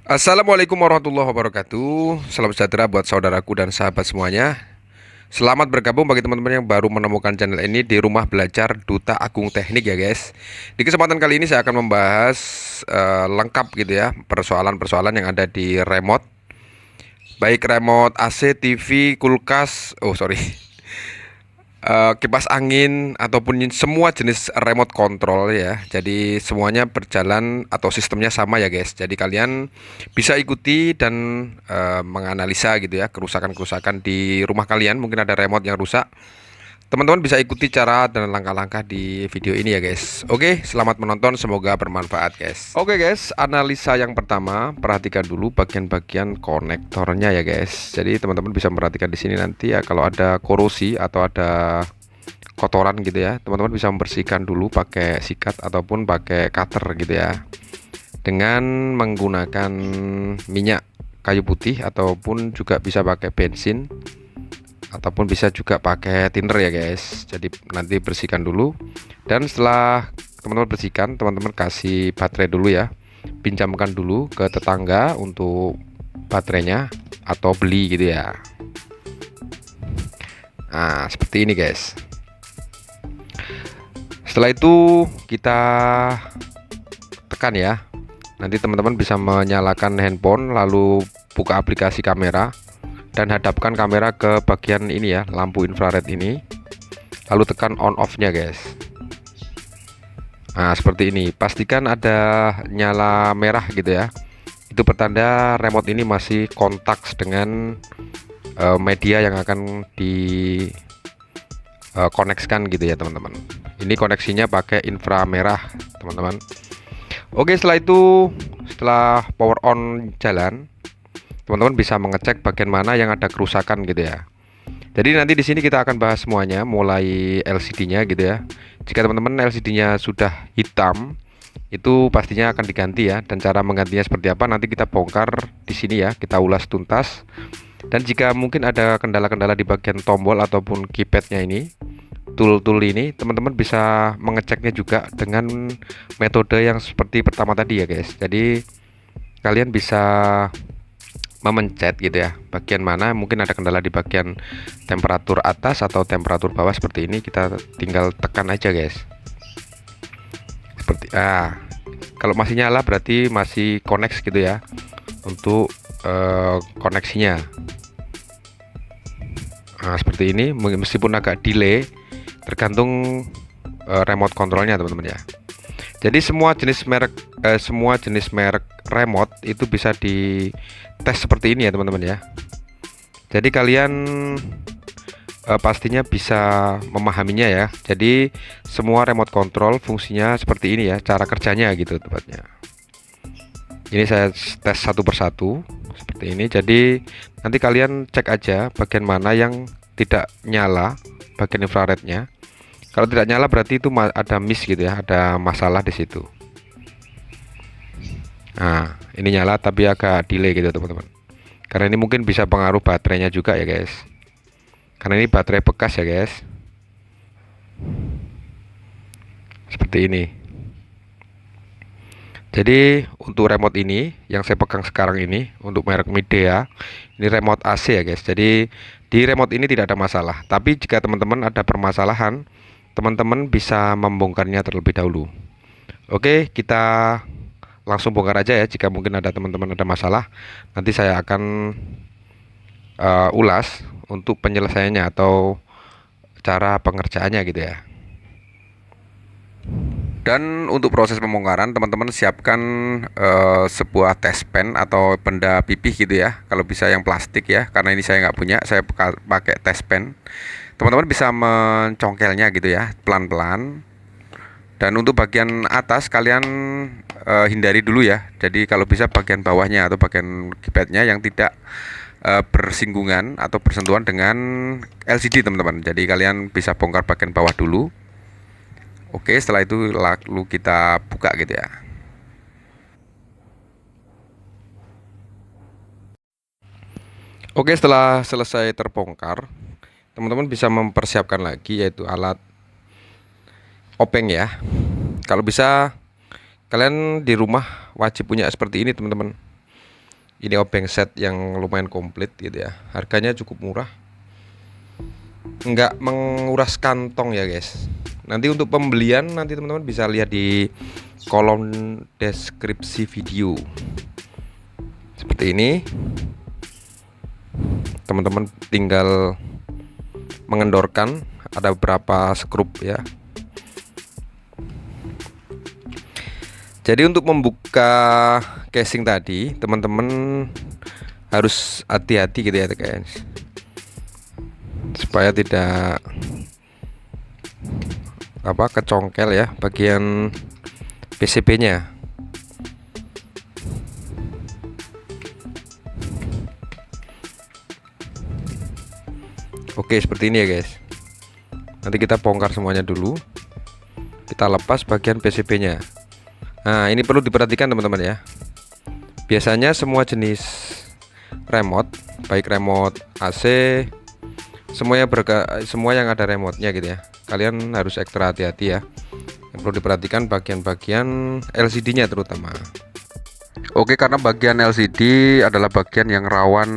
Assalamualaikum warahmatullahi wabarakatuh. Salam sejahtera buat saudaraku dan sahabat semuanya. Selamat bergabung bagi teman-teman yang baru menemukan channel ini di Rumah Belajar Duta Agung Teknik ya guys. Di kesempatan kali ini saya akan membahas lengkap gitu ya persoalan-persoalan yang ada di remote. Baik remote AC, TV, kulkas, oh sorry, kipas angin ataupun semua jenis remote control ya. Jadi semuanya berjalan atau sistemnya sama ya guys. Jadi kalian bisa ikuti dan menganalisa gitu ya kerusakan-kerusakan di rumah kalian. Mungkin ada remote yang rusak. Teman-teman bisa ikuti cara dan langkah-langkah di video ini ya guys. Oke, selamat menonton, semoga bermanfaat guys. Oke guys, analisa yang pertama, perhatikan dulu bagian-bagian konektornya ya guys. Jadi teman-teman bisa memperhatikan di sini nanti ya kalau ada korosi atau ada kotoran gitu ya, teman-teman bisa membersihkan dulu pakai sikat ataupun pakai cutter gitu ya. Dengan menggunakan minyak kayu putih ataupun juga bisa pakai bensin ataupun bisa juga pakai thinner ya guys. Jadi nanti bersihkan dulu, dan setelah teman-teman bersihkan, teman-teman kasih baterai dulu ya, pinjamkan dulu ke tetangga untuk baterainya atau beli gitu ya. Nah seperti ini guys. Setelah itu kita tekan ya, nanti teman-teman bisa menyalakan handphone lalu buka aplikasi kamera dan hadapkan kamera ke bagian ini ya, lampu infrared ini, lalu tekan on off nya guys. Nah seperti ini, pastikan ada nyala merah gitu ya, itu pertanda remote ini masih kontak dengan media yang akan di koneksikan gitu ya teman-teman. Ini koneksinya pakai inframerah teman-teman. Oke, setelah power on jalan, teman-teman bisa mengecek bagian mana yang ada kerusakan gitu ya. Jadi nanti di sini kita akan bahas semuanya, mulai LCD-nya gitu ya. Jika teman-teman LCD-nya sudah hitam, itu pastinya akan diganti ya. Dan cara menggantinya seperti apa nanti kita bongkar di sini ya, kita ulas tuntas. Dan jika mungkin ada kendala-kendala di bagian tombol ataupun keypadnya ini, tool-tool ini, teman-teman bisa mengeceknya juga dengan metode yang seperti pertama tadi ya guys. Jadi kalian bisa memencet gitu ya, bagian mana mungkin ada kendala di bagian temperatur atas atau temperatur bawah seperti ini, kita tinggal tekan aja guys. Seperti kalau masih nyala berarti masih connect gitu ya untuk koneksinya. Nah seperti ini, meskipun agak delay tergantung remote kontrolnya teman-teman ya. Jadi semua jenis merek remote itu bisa di tes seperti ini ya teman-teman ya. Jadi kalian pastinya bisa memahaminya ya. Jadi semua remote control fungsinya seperti ini ya, cara kerjanya gitu tepatnya. Ini saya tes satu persatu seperti ini. Jadi nanti kalian cek aja bagian mana yang tidak nyala, bagian infrarednya. Kalau tidak nyala berarti itu ada miss gitu ya, ada masalah di situ. Nah, ini nyala tapi agak delay gitu teman-teman. Karena ini mungkin bisa pengaruh baterainya juga ya guys. Karena ini baterai bekas ya guys. Seperti ini. Jadi untuk remote ini yang saya pegang sekarang ini untuk merek Midea, ini remote AC ya guys. Jadi di remote ini tidak ada masalah. Tapi jika teman-teman ada permasalahan, teman-teman bisa membongkarnya terlebih dahulu. Oke, kita langsung bongkar aja ya. Jika mungkin ada teman-teman ada masalah, nanti saya akan ulas untuk penyelesaiannya atau cara pengerjaannya gitu ya. Dan untuk proses pembongkaran, teman-teman siapkan sebuah test pen atau benda pipih gitu ya. Kalau bisa yang plastik ya, karena ini saya nggak punya, saya pakai test pen. Teman-teman bisa mencongkelnya gitu ya, pelan-pelan. Dan untuk bagian atas kalian hindari dulu ya. Jadi kalau bisa bagian bawahnya atau bagian keypadnya yang tidak bersinggungan atau bersentuhan dengan LCD teman-teman. Jadi kalian bisa bongkar bagian bawah dulu. Oke, setelah itu lalu kita buka gitu ya. Oke, setelah selesai terbongkar, teman-teman bisa mempersiapkan lagi yaitu alat openg ya. Kalau bisa kalian di rumah wajib punya seperti ini teman-teman. Ini obeng set yang lumayan komplit gitu ya. Harganya cukup murah, nggak menguras kantong ya guys. Nanti untuk pembelian nanti teman-teman bisa lihat di kolom deskripsi video. Seperti ini. Teman-teman tinggal mengendorkan, ada beberapa skrup ya. Jadi untuk membuka casing tadi teman-teman harus hati-hati gitu ya guys, supaya tidak kecongkel ya bagian PCB-nya. Oke, seperti ini ya guys. Nanti kita bongkar semuanya dulu. Kita lepas bagian PCB-nya. Nah, ini perlu diperhatikan teman-teman ya. Biasanya semua jenis remote, baik remote AC, semua yang ada remote-nya gitu ya. Kalian harus ekstra hati-hati ya. Yang perlu diperhatikan bagian-bagian LCD-nya terutama. Oke, karena bagian LCD adalah bagian yang rawan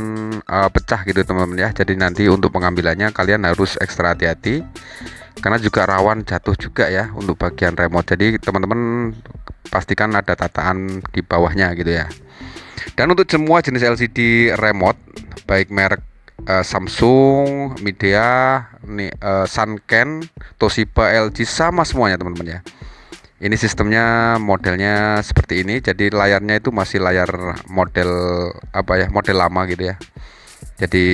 pecah gitu teman-teman ya. Jadi nanti untuk pengambilannya kalian harus ekstra hati-hati, karena juga rawan jatuh juga ya untuk bagian remote. Jadi teman-teman pastikan ada tataan di bawahnya gitu ya. Dan untuk semua jenis LCD remote, baik merek Samsung, Midea, Sanken, Toshiba, LG, sama semuanya teman-teman ya. Ini sistemnya modelnya seperti ini. Jadi layarnya itu masih layar model model lama gitu ya. Jadi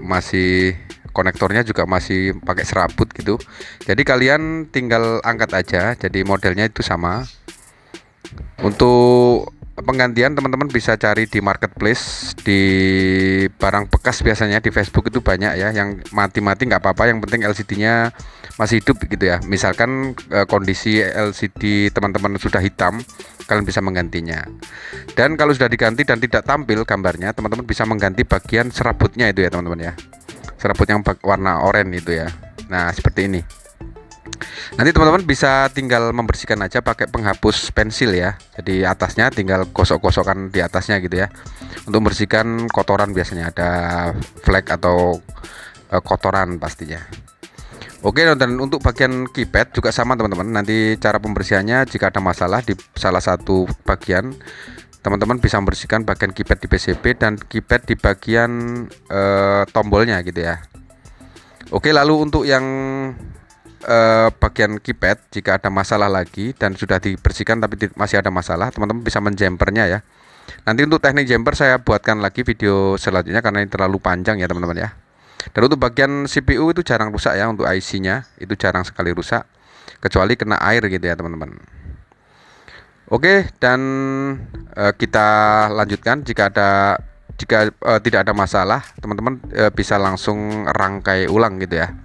masih konektornya juga masih pakai serabut gitu. Jadi kalian tinggal angkat aja. Jadi modelnya itu sama. Untuk penggantian teman-teman bisa cari di marketplace, di barang bekas, biasanya di Facebook itu banyak ya. Yang mati-mati nggak apa-apa, yang penting LCD-nya masih hidup gitu ya. Misalkan kondisi LCD teman-teman sudah hitam, kalian bisa menggantinya. Dan kalau sudah diganti dan tidak tampil gambarnya, teman-teman bisa mengganti bagian serabutnya itu ya teman-teman ya. Serabut yang warna oranye itu ya. Nah, seperti ini. Nanti teman-teman bisa tinggal membersihkan aja pakai penghapus pensil ya. Jadi atasnya tinggal gosok-gosokkan di atasnya gitu ya. Untuk membersihkan kotoran, biasanya ada flek atau kotoran pastinya. Oke, dan untuk bagian keypad juga sama teman-teman. Nanti cara pembersihannya, jika ada masalah di salah satu bagian, teman-teman bisa membersihkan bagian keypad di PCB dan keypad di bagian tombolnya gitu ya. Oke, lalu untuk yang bagian keypad, jika ada masalah lagi dan sudah dibersihkan tapi masih ada masalah, teman-teman bisa menjampernya ya. Nanti untuk teknik jumper saya buatkan lagi video selanjutnya karena ini terlalu panjang ya teman-teman ya. Dan untuk bagian CPU itu jarang rusak ya, untuk IC-nya itu jarang sekali rusak, kecuali kena air gitu ya teman-teman. Oke, dan kita lanjutkan. Jika tidak ada masalah, teman-teman bisa langsung rangkai ulang gitu ya.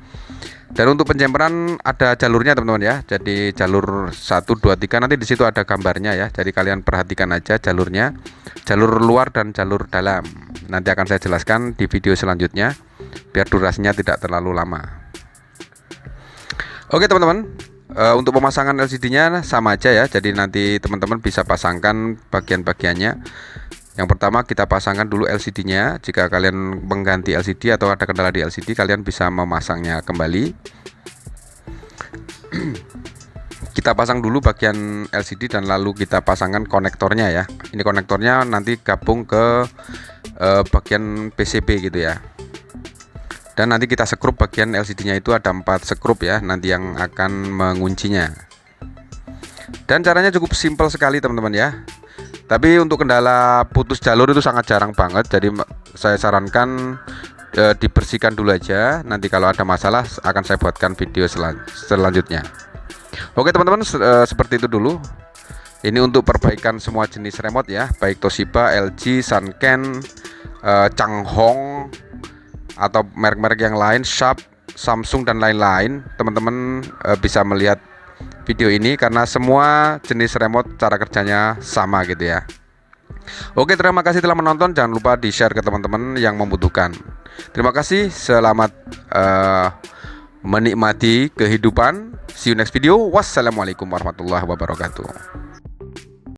Dan untuk penjemperan ada jalurnya teman-teman ya. Jadi jalur 1, 2, 3 nanti di situ ada gambarnya ya. Jadi kalian perhatikan aja jalurnya, jalur luar dan jalur dalam. Nanti akan saya jelaskan di video selanjutnya biar durasinya tidak terlalu lama. Oke teman-teman, untuk pemasangan LCD-nya sama aja ya. Jadi nanti teman-teman bisa pasangkan bagian-bagiannya. Yang pertama kita pasangkan dulu LCD-nya. Jika kalian mengganti LCD atau ada kendala di LCD, kalian bisa memasangnya kembali. Kita pasang dulu bagian LCD dan lalu kita pasangkan konektornya ya. Ini konektornya nanti gabung ke bagian PCB gitu ya. Dan nanti kita sekrup bagian LCD-nya, itu ada 4 sekrup ya nanti yang akan menguncinya. Dan caranya cukup simpel sekali teman-teman ya. Tapi untuk kendala putus jalur itu sangat jarang banget. Jadi saya sarankan dibersihkan dulu aja. Nanti kalau ada masalah akan saya buatkan video selanjutnya. Oke teman-teman, seperti itu dulu. Ini untuk perbaikan semua jenis remote ya, baik Toshiba, LG, Sanken, Changhong atau merek-merek yang lain, Sharp, Samsung dan lain-lain. Teman-teman bisa melihat video ini karena semua jenis remote cara kerjanya sama gitu ya. Oke, terima kasih telah menonton. Jangan lupa di-share ke teman-teman yang membutuhkan. Terima kasih, selamat menikmati kehidupan. See you next video. Wassalamualaikum warahmatullahi wabarakatuh.